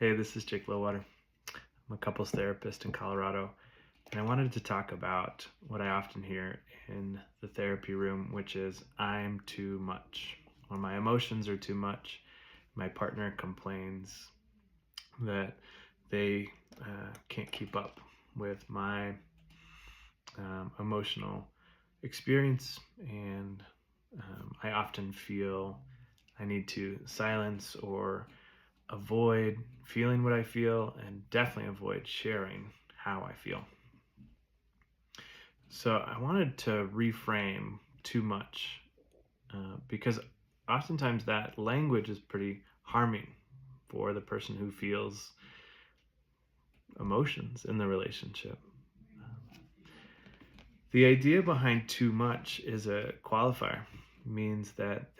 Hey, this is Jake Lowwater. I'm a couples therapist in Colorado, and I wanted to talk about what I often hear in the therapy room, which is I'm too much. When my emotions are too much, my partner complains that they can't keep up with my emotional experience, and I often feel I need to silence or avoid feeling what I feel and definitely avoid sharing how I feel. So I wanted to reframe too much because oftentimes that language is pretty harming for the person who feels emotions in the relationship. The idea behind too much is a qualifier. It means that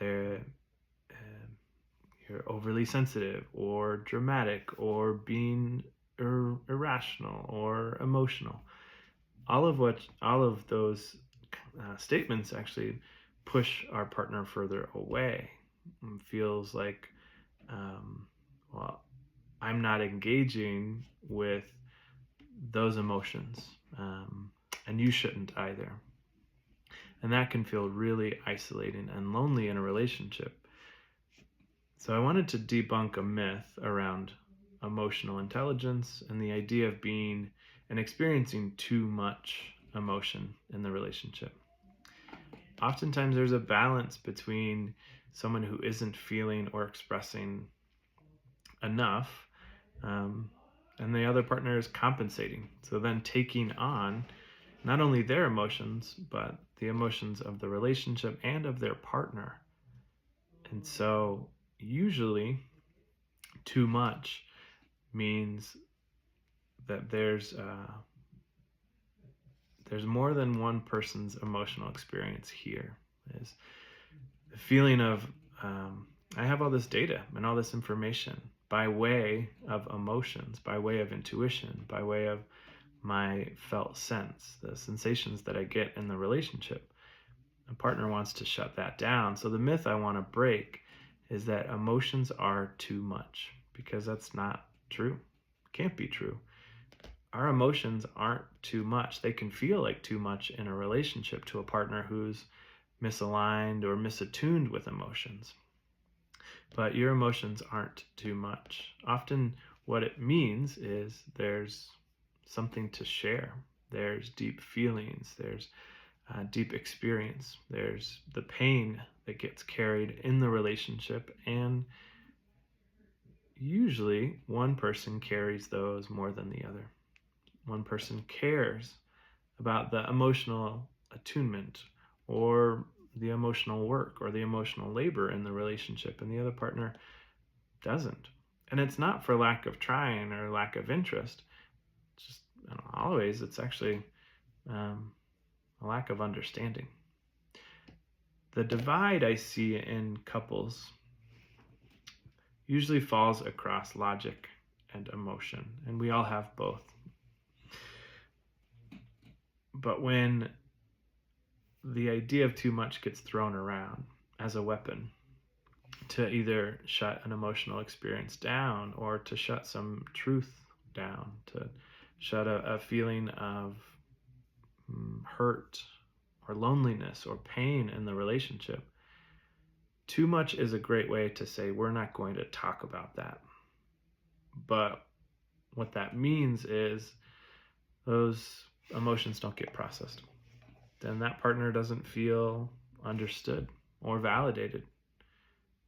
you're overly sensitive or dramatic or being irrational or emotional. All of those statements actually push our partner further away. It feels like, um, well, I'm not engaging with those emotions, and you shouldn't either. And that can feel really isolating and lonely in a relationship. So I wanted to debunk a myth around emotional intelligence and the idea of being and experiencing too much emotion in the relationship. Oftentimes there's a balance between someone who isn't feeling or expressing enough, um, and the other partner is compensating. So then taking on not only their emotions, but the emotions of the relationship and of their partner. And so usually too much means that there's more than one person's emotional experience here. There's the feeling of I have all this data and all this information by way of emotions, by way of intuition, by way of my felt sense, the sensations that I get in the relationship. A partner wants to shut that down. So the myth I want to break is that emotions are too much, because that's not true. It can't be true. Our emotions aren't too much. They can feel like too much in a relationship to a partner who's misaligned or misattuned with emotions. But your emotions aren't too much. Often what it means is there's something to share. There's deep feelings. There's deep experience. There's the pain that gets carried in the relationship, and usually one person carries those more than the other. One person cares about the emotional attunement or the emotional work or the emotional labor in the relationship, and the other partner doesn't. And it's not for lack of trying or lack of interest. It's just, always, it's actually a lack of understanding. The divide I see in couples usually falls across logic and emotion, and we all have both. But when the idea of too much gets thrown around as a weapon to either shut an emotional experience down or to shut some truth down, to shut a feeling of hurt or loneliness or pain in the relationship, too much is a great way to say we're not going to talk about that. But what that means is those emotions don't get processed. Then that partner doesn't feel understood or validated.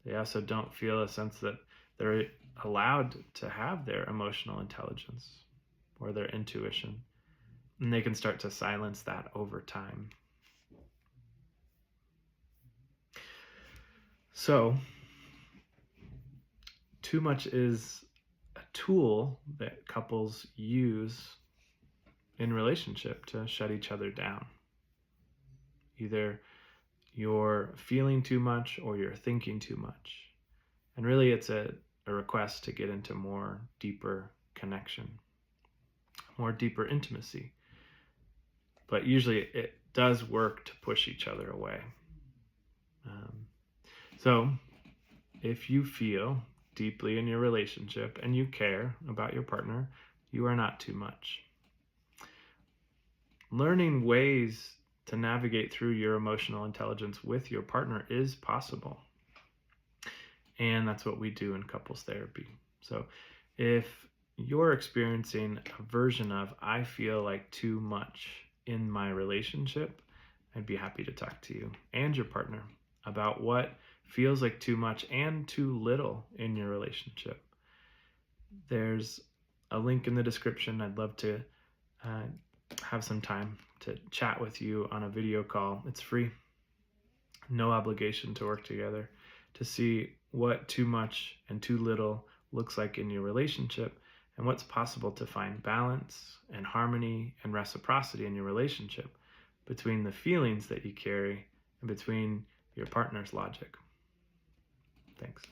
They also don't feel a sense that they're allowed to have their emotional intelligence or their intuition. And they can start to silence that over time. So, too much is a tool that couples use in relationship to shut each other down. Either you're feeling too much or you're thinking too much. And really it's a request to get into more deeper connection, more deeper intimacy. But usually it does work to push each other away. So if you feel deeply in your relationship and you care about your partner, you are not too much. Learning ways to navigate through your emotional intelligence with your partner is possible. And that's what we do in couples therapy. So if you're experiencing a version of, I feel like too much in my relationship, I'd be happy to talk to you and your partner about what feels like too much and too little in your relationship. There's a link in the description. I'd love to have some time to chat with you on a video call. It's free, no obligation to work together, to see what too much and too little looks like in your relationship and what's possible to find balance and harmony and reciprocity in your relationship between the feelings that you carry and between your partner's logic. Thanks.